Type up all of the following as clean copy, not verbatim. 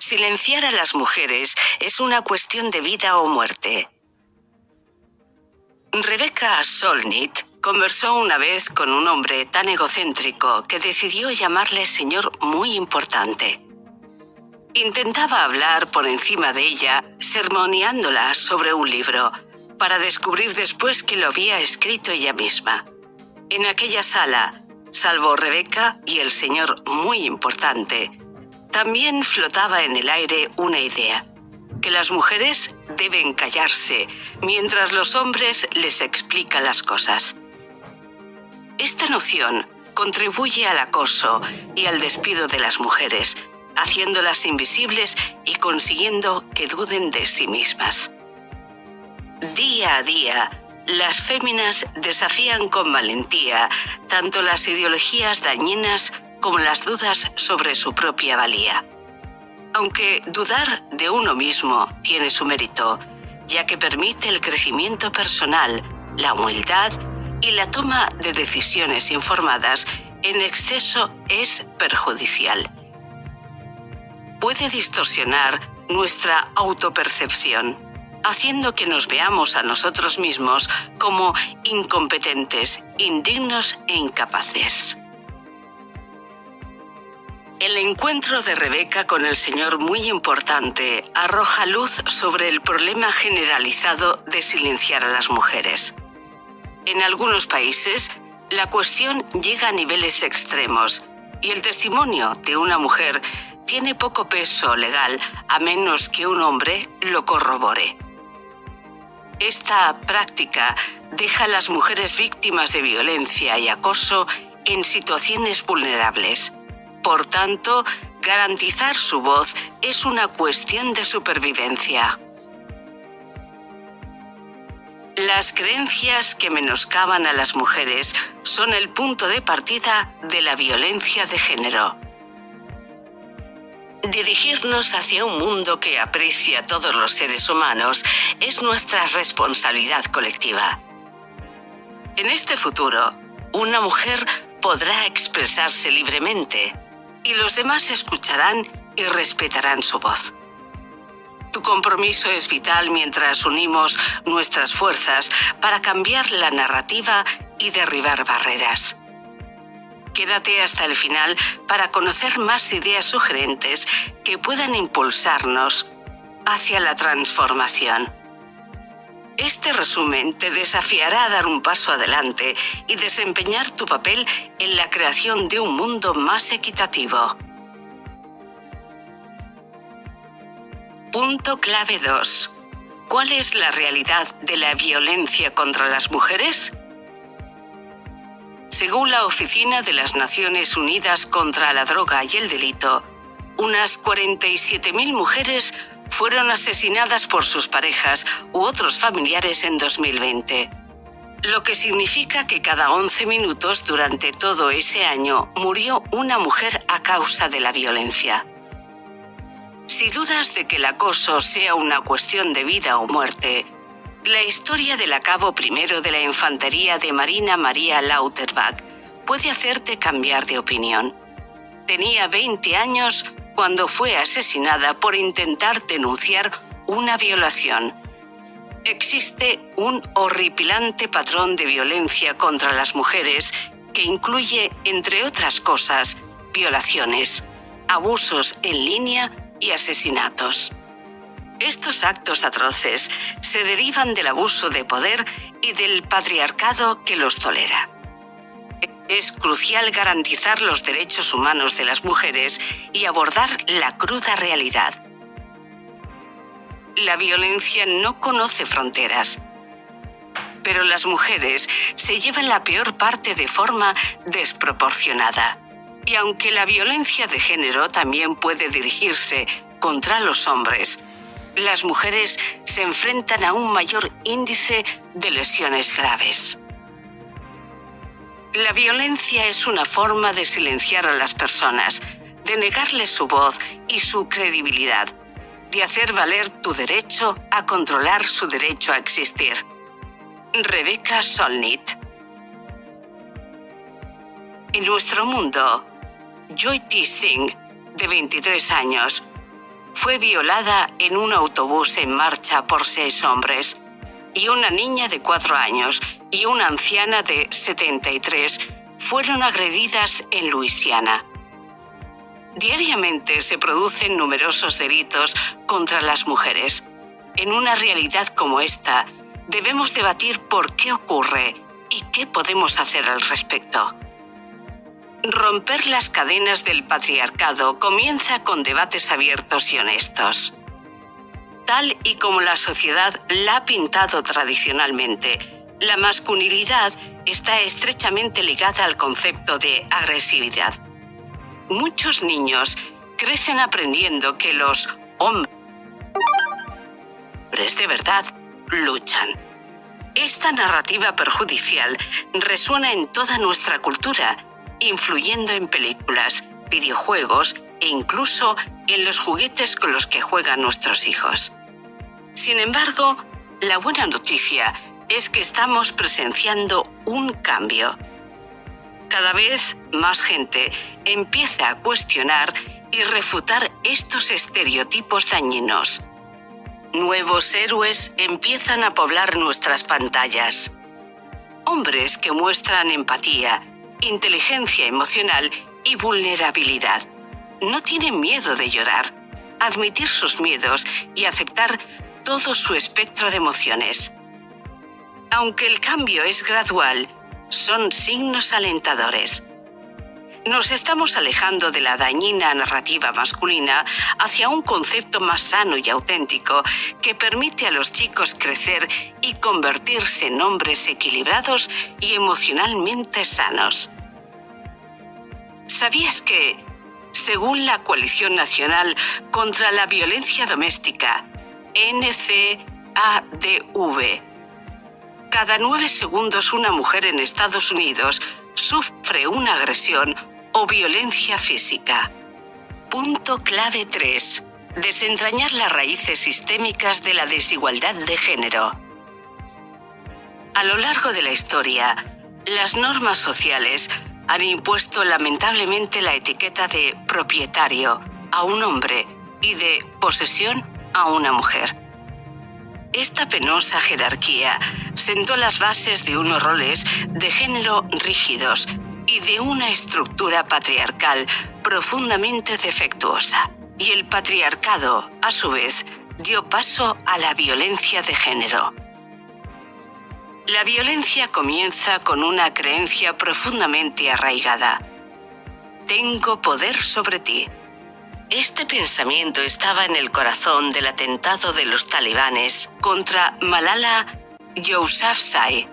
Silenciar a las mujeres es una cuestión de vida o muerte. Rebecca Solnit conversó una vez con un hombre tan egocéntrico que decidió llamarle señor muy importante. Intentaba hablar por encima de ella, sermoneándola sobre un libro, para descubrir después que lo había escrito ella misma. En aquella sala, salvo Rebecca y el señor muy importante, también flotaba en el aire una idea: que las mujeres deben callarse mientras los hombres les explican las cosas. Esta noción contribuye al acoso y al despido de las mujeres, haciéndolas invisibles y consiguiendo que duden de sí mismas. Día a día, las féminas desafían con valentía tanto las ideologías dañinas como las dudas sobre su propia valía. Aunque dudar de uno mismo tiene su mérito, ya que permite el crecimiento personal, la humildad y la toma de decisiones informadas, en exceso es perjudicial. Puede distorsionar nuestra autopercepción, haciendo que nos veamos a nosotros mismos como incompetentes, indignos e incapaces. El encuentro de Rebecca con el señor muy importante arroja luz sobre el problema generalizado de silenciar a las mujeres. En algunos países, la cuestión llega a niveles extremos y el testimonio de una mujer tiene poco peso legal a menos que un hombre lo corrobore. Esta práctica deja a las mujeres víctimas de violencia y acoso en situaciones vulnerables. Por tanto, garantizar su voz es una cuestión de supervivencia. Las creencias que menoscaban a las mujeres son el punto de partida de la violencia de género. Dirigirnos hacia un mundo que aprecia a todos los seres humanos es nuestra responsabilidad colectiva. En este futuro, una mujer podrá expresarse libremente y los demás escucharán y respetarán su voz. Tu compromiso es vital mientras unimos nuestras fuerzas para cambiar la narrativa y derribar barreras. Quédate hasta el final para conocer más ideas sugerentes que puedan impulsarnos hacia la transformación. Este resumen te desafiará a dar un paso adelante y desempeñar tu papel en la creación de un mundo más equitativo. Punto clave 2. ¿Cuál es la realidad de la violencia contra las mujeres? Según la Oficina de las Naciones Unidas contra la Droga y el Delito, unas 47.000 mujeres fueron asesinadas por sus parejas u otros familiares en 2020, lo que significa que cada 11 minutos durante todo ese año murió una mujer a causa de la violencia. Si dudas de que el acoso sea una cuestión de vida o muerte, la historia del Cabo I de la Infantería de Marina María Lauterbach puede hacerte cambiar de opinión. Tenía 20 años cuando fue asesinada por intentar denunciar una violación. Existe un horripilante patrón de violencia contra las mujeres que incluye, entre otras cosas, violaciones, abusos en línea y asesinatos. Estos actos atroces se derivan del abuso de poder y del patriarcado que los tolera. Es crucial garantizar los derechos humanos de las mujeres y abordar la cruda realidad. La violencia no conoce fronteras, pero las mujeres se llevan la peor parte de forma desproporcionada. Y aunque la violencia de género también puede dirigirse contra los hombres, las mujeres se enfrentan a un mayor índice de lesiones graves. La violencia es una forma de silenciar a las personas, de negarles su voz y su credibilidad, de hacer valer tu derecho a controlar su derecho a existir. Rebecca Solnit. En nuestro mundo, Jyoti Singh, de 23 años, fue violada en un autobús en marcha por 6 hombres, y una niña de 4 años y una anciana de 73 fueron agredidas en Luisiana. Diariamente se producen numerosos delitos contra las mujeres. En una realidad como esta, debemos debatir por qué ocurre y qué podemos hacer al respecto. Romper las cadenas del patriarcado comienza con debates abiertos y honestos. Tal y como la sociedad la ha pintado tradicionalmente, la masculinidad está estrechamente ligada al concepto de agresividad. Muchos niños crecen aprendiendo que los hombres de verdad luchan. Esta narrativa perjudicial resuena en toda nuestra cultura, influyendo en películas, videojuegos e incluso en los juguetes con los que juegan nuestros hijos. Sin embargo, la buena noticia es que estamos presenciando un cambio. Cada vez más gente empieza a cuestionar y refutar estos estereotipos dañinos. Nuevos héroes empiezan a poblar nuestras pantallas. Hombres que muestran empatía, inteligencia emocional y vulnerabilidad. No tienen miedo de llorar, admitir sus miedos y aceptar todo su espectro de emociones. Aunque el cambio es gradual, son signos alentadores. Nos estamos alejando de la dañina narrativa masculina hacia un concepto más sano y auténtico que permite a los chicos crecer y convertirse en hombres equilibrados y emocionalmente sanos. ¿Sabías que, según la Coalición Nacional contra la Violencia Doméstica, NCADV, cada 9 segundos una mujer en Estados Unidos sufre una agresión o violencia física? Punto clave 3. Desentrañar las raíces sistémicas de la desigualdad de género. A lo largo de la historia, las normas sociales han impuesto lamentablemente la etiqueta de propietario a un hombre y de posesión a una mujer. Esta penosa jerarquía sentó las bases de unos roles de género rígidos y de una estructura patriarcal profundamente defectuosa. Y el patriarcado, a su vez, dio paso a la violencia de género. La violencia comienza con una creencia profundamente arraigada. Tengo poder sobre ti. Este pensamiento estaba en el corazón del atentado de los talibanes contra Malala Yousafzai,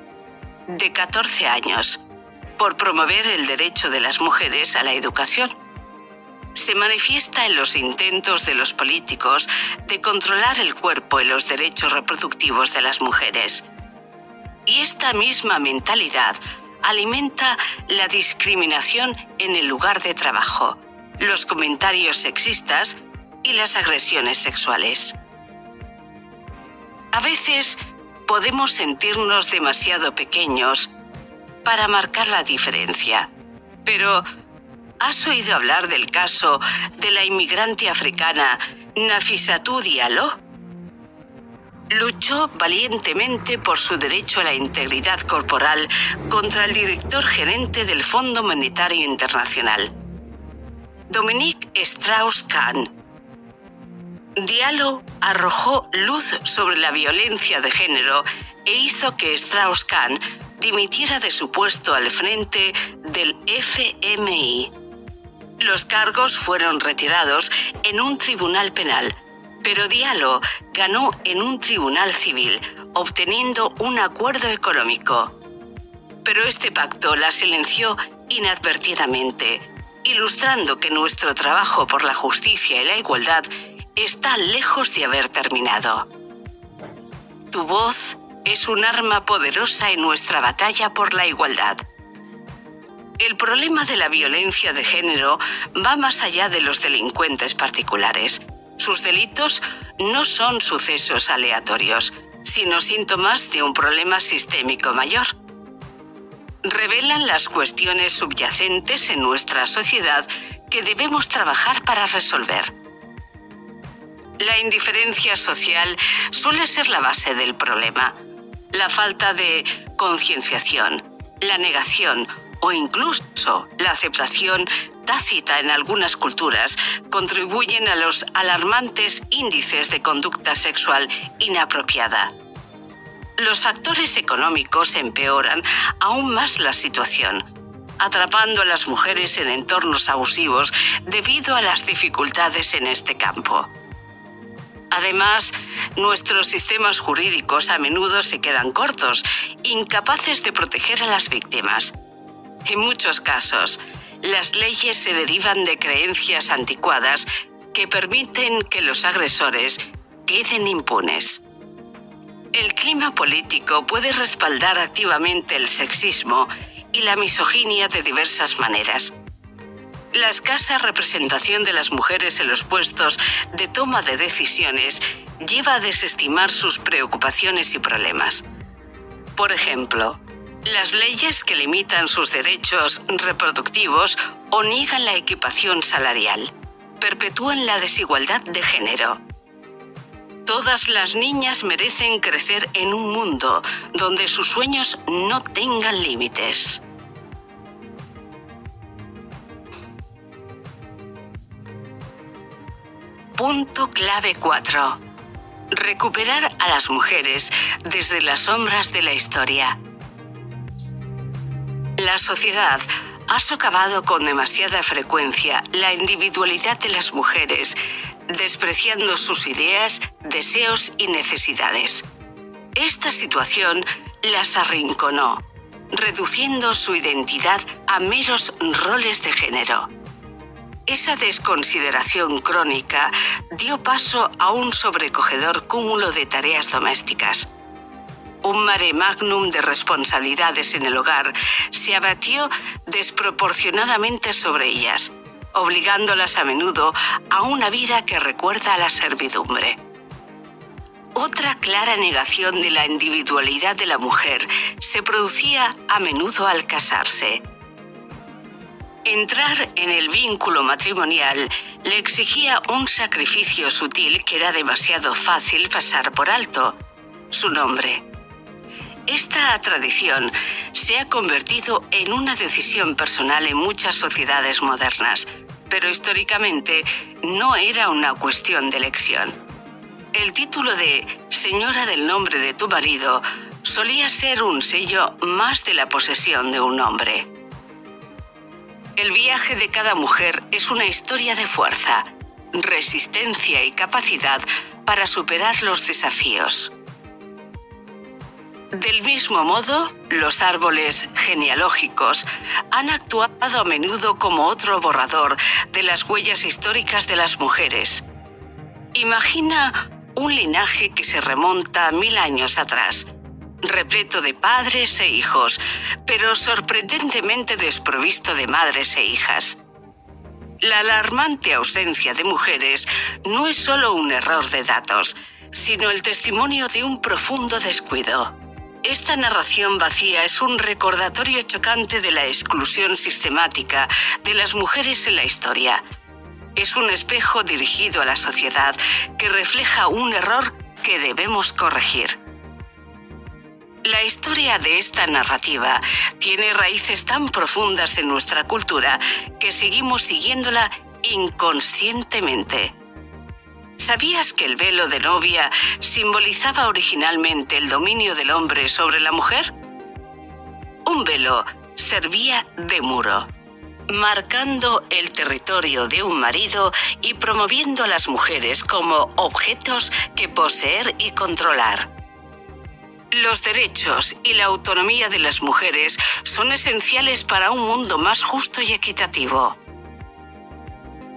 de 14 años, por promover el derecho de las mujeres a la educación. Se manifiesta en los intentos de los políticos de controlar el cuerpo y los derechos reproductivos de las mujeres. Y esta misma mentalidad alimenta la discriminación en el lugar de trabajo, los comentarios sexistas y las agresiones sexuales. A veces podemos sentirnos demasiado pequeños para marcar la diferencia, pero ¿has oído hablar del caso de la inmigrante africana Nafissatou Diallo? Luchó valientemente por su derecho a la integridad corporal contra el director gerente del Fondo Monetario Internacional, Dominique Strauss-Kahn. Diallo arrojó luz sobre la violencia de género e hizo que Strauss-Kahn dimitiera de su puesto al frente del FMI. Los cargos fueron retirados en un tribunal penal, pero Diallo ganó en un tribunal civil, obteniendo un acuerdo económico. Pero este pacto la silenció inadvertidamente, ilustrando que nuestro trabajo por la justicia y la igualdad está lejos de haber terminado. Tu voz es un arma poderosa en nuestra batalla por la igualdad. El problema de la violencia de género va más allá de los delincuentes particulares. Sus delitos no son sucesos aleatorios, sino síntomas de un problema sistémico mayor. Revelan las cuestiones subyacentes en nuestra sociedad que debemos trabajar para resolver. La indiferencia social suele ser la base del problema. La falta de concienciación, la negación o incluso la aceptación tácita en algunas culturas contribuyen a los alarmantes índices de conducta sexual inapropiada. Los factores económicos empeoran aún más la situación, atrapando a las mujeres en entornos abusivos debido a las dificultades en este campo. Además, nuestros sistemas jurídicos a menudo se quedan cortos, incapaces de proteger a las víctimas. En muchos casos, las leyes se derivan de creencias anticuadas que permiten que los agresores queden impunes. El clima político puede respaldar activamente el sexismo y la misoginia de diversas maneras. La escasa representación de las mujeres en los puestos de toma de decisiones lleva a desestimar sus preocupaciones y problemas. Por ejemplo, las leyes que limitan sus derechos reproductivos o niegan la equiparación salarial perpetúan la desigualdad de género. Todas las niñas merecen crecer en un mundo donde sus sueños no tengan límites. Punto clave 4. Recuperar a las mujeres desde las sombras de la historia. La sociedad ha socavado con demasiada frecuencia la individualidad de las mujeres, despreciando sus ideas, deseos y necesidades. Esta situación las arrinconó, reduciendo su identidad a meros roles de género. Esa desconsideración crónica dio paso a un sobrecogedor cúmulo de tareas domésticas. Un mare magnum de responsabilidades en el hogar se abatió desproporcionadamente sobre ellas, obligándolas a menudo a una vida que recuerda a la servidumbre. Otra clara negación de la individualidad de la mujer se producía a menudo al casarse. Entrar en el vínculo matrimonial le exigía un sacrificio sutil que era demasiado fácil pasar por alto: su nombre. Esta tradición se ha convertido en una decisión personal en muchas sociedades modernas, pero históricamente no era una cuestión de elección. El título de Señora del nombre de tu marido solía ser un sello más de la posesión de un hombre. El viaje de cada mujer es una historia de fuerza, resistencia y capacidad para superar los desafíos. Del mismo modo, los árboles genealógicos han actuado a menudo como otro borrador de las huellas históricas de las mujeres. Imagina un linaje que se remonta 1000 años atrás, repleto de padres e hijos, pero sorprendentemente desprovisto de madres e hijas. La alarmante ausencia de mujeres no es solo un error de datos, sino el testimonio de un profundo descuido. Esta narración vacía es un recordatorio chocante de la exclusión sistemática de las mujeres en la historia. Es un espejo dirigido a la sociedad que refleja un error que debemos corregir. La historia de esta narrativa tiene raíces tan profundas en nuestra cultura que seguimos siguiéndola inconscientemente. ¿Sabías que el velo de novia simbolizaba originalmente el dominio del hombre sobre la mujer? Un velo servía de muro, marcando el territorio de un marido y promoviendo a las mujeres como objetos que poseer y controlar. Los derechos y la autonomía de las mujeres son esenciales para un mundo más justo y equitativo.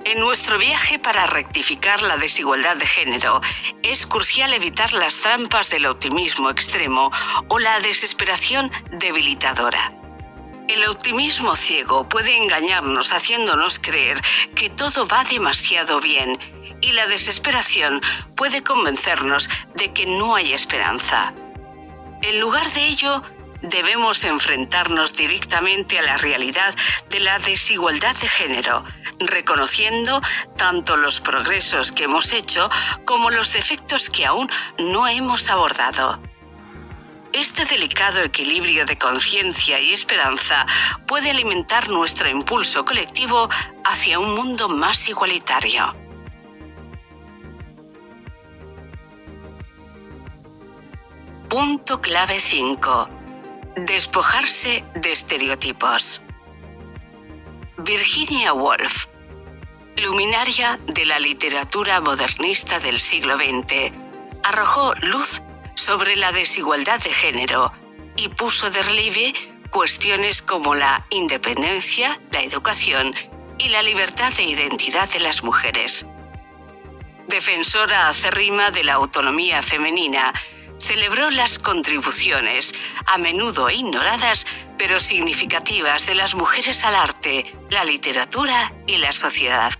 En nuestro viaje para rectificar la desigualdad de género, es crucial evitar las trampas del optimismo extremo o la desesperación debilitadora. El optimismo ciego puede engañarnos haciéndonos creer que todo va demasiado bien, y la desesperación puede convencernos de que no hay esperanza. En lugar de ello, debemos enfrentarnos directamente a la realidad de la desigualdad de género, reconociendo tanto los progresos que hemos hecho como los defectos que aún no hemos abordado. Este delicado equilibrio de conciencia y esperanza puede alimentar nuestro impulso colectivo hacia un mundo más igualitario. Punto clave 5. Despojarse de estereotipos. Virginia Woolf, luminaria de la literatura modernista del siglo XX, arrojó luz sobre la desigualdad de género y puso de relieve cuestiones como la independencia, la educación y la libertad de identidad de las mujeres. Defensora acérrima de la autonomía femenina, celebró las contribuciones, a menudo ignoradas, pero significativas, de las mujeres al arte, la literatura y la sociedad.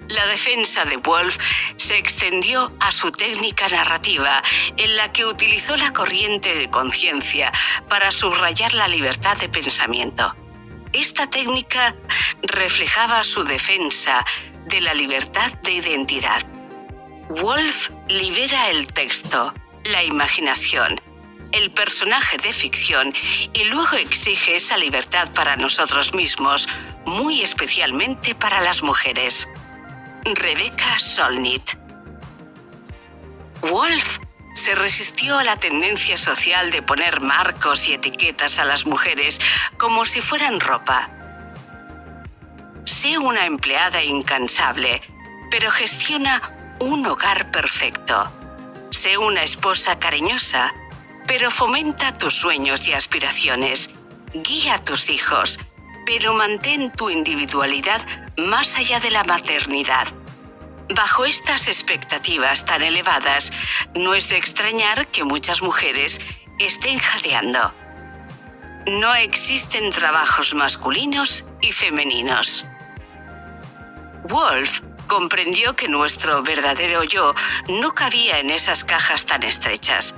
La defensa de Woolf se extendió a su técnica narrativa, en la que utilizó la corriente de conciencia para subrayar la libertad de pensamiento. Esta técnica reflejaba su defensa de la libertad de identidad. Woolf libera el texto, la imaginación, el personaje de ficción y luego exige esa libertad para nosotros mismos, muy especialmente para las mujeres. Rebecca Solnit. Woolf se resistió a la tendencia social de poner marcos y etiquetas a las mujeres como si fueran ropa. Sé una empleada incansable, pero gestiona un hogar perfecto. Sé una esposa cariñosa, pero fomenta tus sueños y aspiraciones. Guía a tus hijos, pero mantén tu individualidad más allá de la maternidad. Bajo estas expectativas tan elevadas, no es de extrañar que muchas mujeres estén jadeando. No existen trabajos masculinos y femeninos. Woolf comprendió que nuestro verdadero yo no cabía en esas cajas tan estrechas.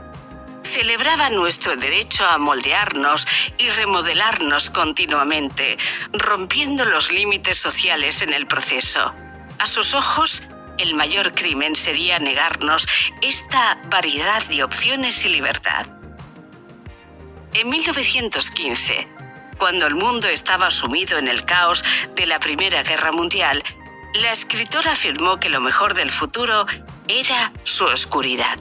Celebraba nuestro derecho a moldearnos y remodelarnos continuamente, rompiendo los límites sociales en el proceso. A sus ojos, el mayor crimen sería negarnos esta variedad de opciones y libertad. En 1915, cuando el mundo estaba sumido en el caos de la Primera Guerra Mundial, la escritora afirmó que lo mejor del futuro era su oscuridad.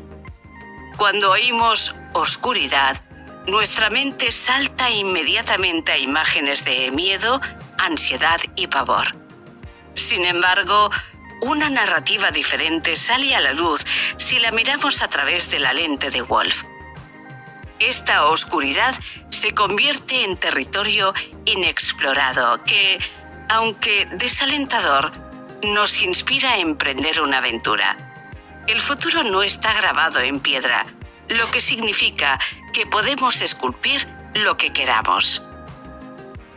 Cuando oímos oscuridad, nuestra mente salta inmediatamente a imágenes de miedo, ansiedad y pavor. Sin embargo, una narrativa diferente sale a la luz si la miramos a través de la lente de Woolf. Esta oscuridad se convierte en territorio inexplorado que, aunque desalentador, nos inspira a emprender una aventura. El futuro no está grabado en piedra, lo que significa que podemos esculpir lo que queramos.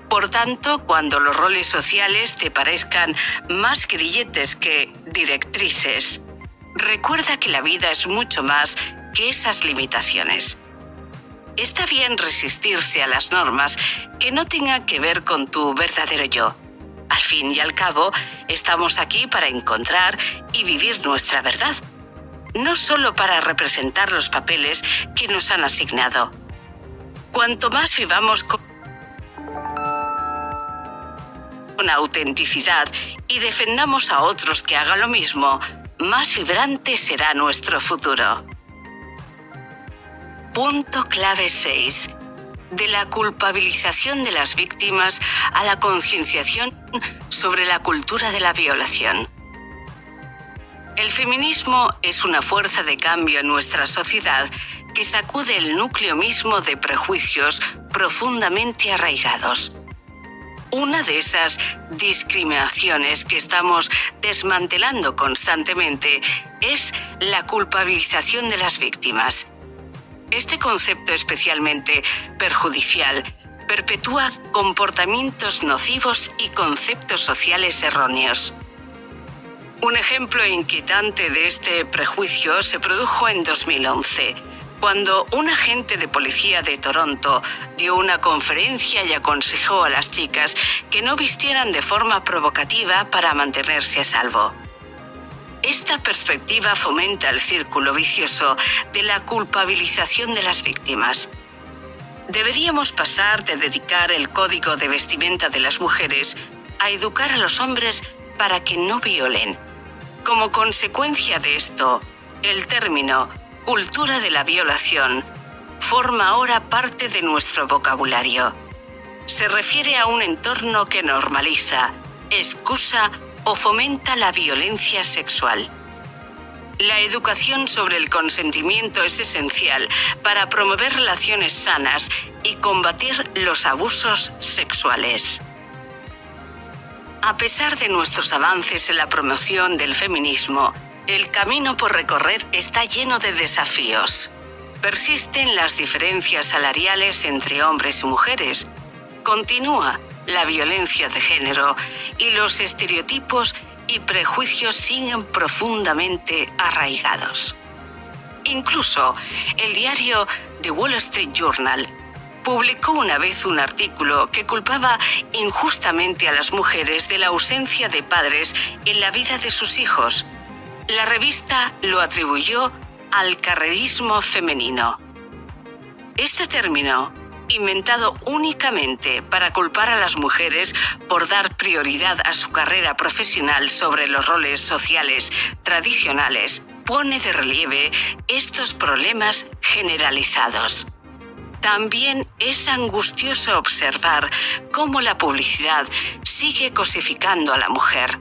Por tanto, cuando los roles sociales te parezcan más grilletes que directrices, recuerda que la vida es mucho más que esas limitaciones. Está bien resistirse a las normas que no tengan que ver con tu verdadero yo. Al fin y al cabo, estamos aquí para encontrar y vivir nuestra verdad, no solo para representar los papeles que nos han asignado. Cuanto más vivamos con autenticidad y defendamos a otros que hagan lo mismo, más vibrante será nuestro futuro. Punto clave 6. De la culpabilización de las víctimas a la concienciación sobre la cultura de la violación. El feminismo es una fuerza de cambio en nuestra sociedad que sacude el núcleo mismo de prejuicios profundamente arraigados. Una de esas discriminaciones que estamos desmantelando constantemente es la culpabilización de las víctimas. Este concepto especialmente perjudicial perpetúa comportamientos nocivos y conceptos sociales erróneos. Un ejemplo inquietante de este prejuicio se produjo en 2011, Cuando un agente de policía de Toronto dio una conferencia y aconsejó a las chicas que no vistieran de forma provocativa para mantenerse a salvo. Esta perspectiva fomenta el círculo vicioso de la culpabilización de las víctimas. Deberíamos pasar de dedicar el código de vestimenta de las mujeres a educar a los hombres para que no violen. Como consecuencia de esto, el término cultura de la violación forma ahora parte de nuestro vocabulario. Se refiere a un entorno que normaliza, excusa o fomenta la violencia sexual. La educación sobre el consentimiento es esencial para promover relaciones sanas y combatir los abusos sexuales. A pesar de nuestros avances en la promoción del feminismo, el camino por recorrer está lleno de desafíos. Persisten las diferencias salariales entre hombres y mujeres. Continúa la violencia de género y los estereotipos y prejuicios siguen profundamente arraigados. Incluso el diario The Wall Street Journal publicó una vez un artículo que culpaba injustamente a las mujeres de la ausencia de padres en la vida de sus hijos. La revista lo atribuyó al carrerismo femenino. Este término, inventado únicamente para culpar a las mujeres por dar prioridad a su carrera profesional sobre los roles sociales tradicionales, pone de relieve estos problemas generalizados. También es angustioso observar cómo la publicidad sigue cosificando a la mujer.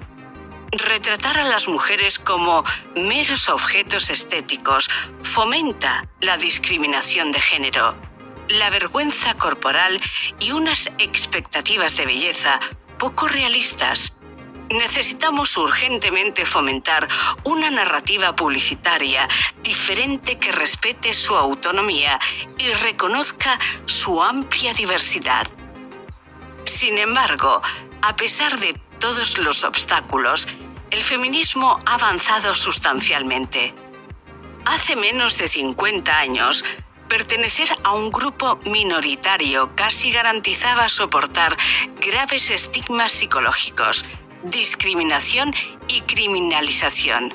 Retratar a las mujeres como meros objetos estéticos fomenta la discriminación de género, la vergüenza corporal y unas expectativas de belleza poco realistas. Necesitamos urgentemente fomentar una narrativa publicitaria diferente que respete su autonomía y reconozca su amplia diversidad. Sin embargo, a pesar de todos los obstáculos, el feminismo ha avanzado sustancialmente. Hace menos de 50 años, pertenecer a un grupo minoritario casi garantizaba soportar graves estigmas psicológicos, discriminación y criminalización.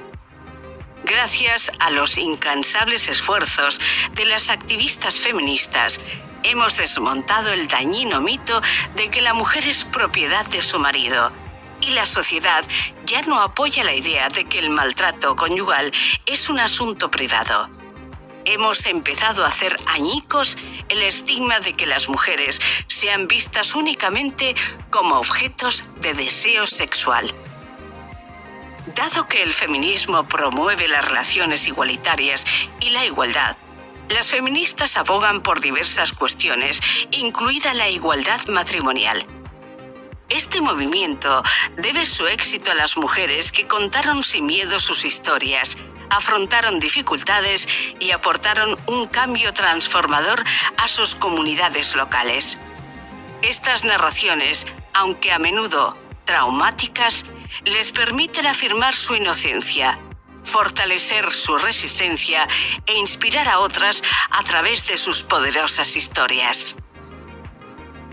Gracias a los incansables esfuerzos de las activistas feministas, hemos desmontado el dañino mito de que la mujer es propiedad de su marido, y la sociedad ya no apoya la idea de que el maltrato conyugal es un asunto privado. Hemos empezado a hacer añicos el estigma de que las mujeres sean vistas únicamente como objetos de deseo sexual. Dado que el feminismo promueve las relaciones igualitarias y la igualdad, las feministas abogan por diversas cuestiones, incluida la igualdad matrimonial. Este movimiento debe su éxito a las mujeres que contaron sin miedo sus historias, afrontaron dificultades y aportaron un cambio transformador a sus comunidades locales. Estas narraciones, aunque a menudo traumáticas, les permiten afirmar su inocencia, fortalecer su resistencia e inspirar a otras a través de sus poderosas historias.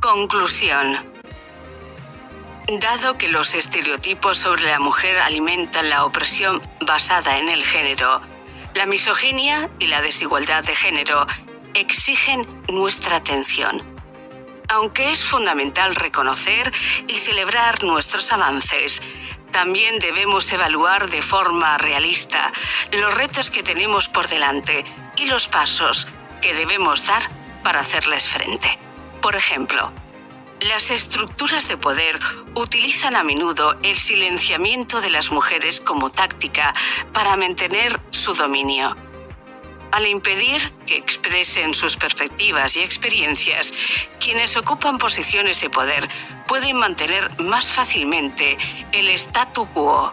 Conclusión. Dado que los estereotipos sobre la mujer alimentan la opresión basada en el género, la misoginia y la desigualdad de género exigen nuestra atención. Aunque es fundamental reconocer y celebrar nuestros avances, también debemos evaluar de forma realista los retos que tenemos por delante y los pasos que debemos dar para hacerles frente. Por ejemplo, las estructuras de poder utilizan a menudo el silenciamiento de las mujeres como táctica para mantener su dominio. Al impedir que expresen sus perspectivas y experiencias, quienes ocupan posiciones de poder pueden mantener más fácilmente el statu quo.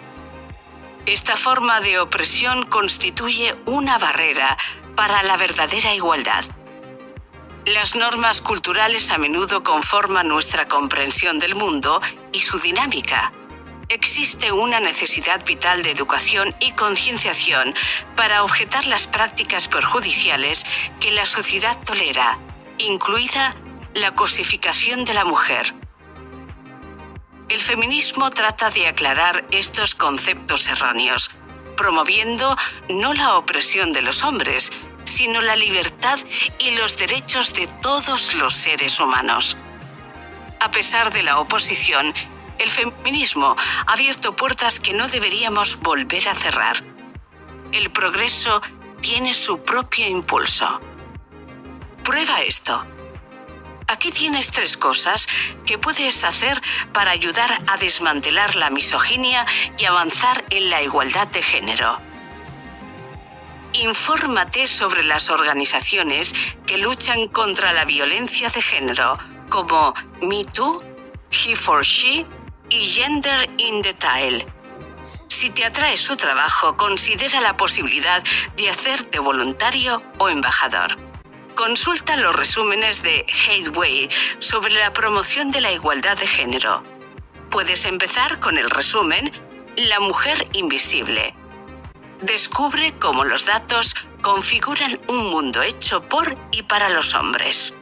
Esta forma de opresión constituye una barrera para la verdadera igualdad. Las normas culturales a menudo conforman nuestra comprensión del mundo y su dinámica. existe una necesidad vital de educación y concienciación para objetar las prácticas perjudiciales que la sociedad tolera, incluida la cosificación de la mujer. El feminismo trata de aclarar estos conceptos erróneos, promoviendo no la opresión de los hombres, sino la libertad y los derechos de todos los seres humanos. A pesar de la oposición, el feminismo ha abierto puertas que no deberíamos volver a cerrar. El progreso tiene su propio impulso. Prueba esto. Aquí tienes 3 cosas que puedes hacer para ayudar a desmantelar la misoginia y avanzar en la igualdad de género. Infórmate sobre las organizaciones que luchan contra la violencia de género, como Me Too, He4She y Gender in Detail. Si te atrae su trabajo, considera la posibilidad de hacerte voluntario o embajador. Consulta los resúmenes de Hateway sobre la promoción de la igualdad de género. Puedes empezar con el resumen La mujer invisible. Descubre cómo los datos configuran un mundo hecho por y para los hombres.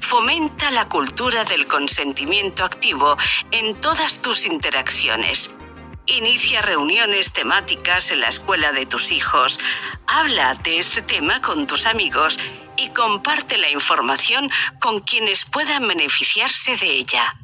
Fomenta la cultura del consentimiento activo en todas tus interacciones. Inicia reuniones temáticas en la escuela de tus hijos. Habla de este tema con tus amigos y comparte la información con quienes puedan beneficiarse de ella.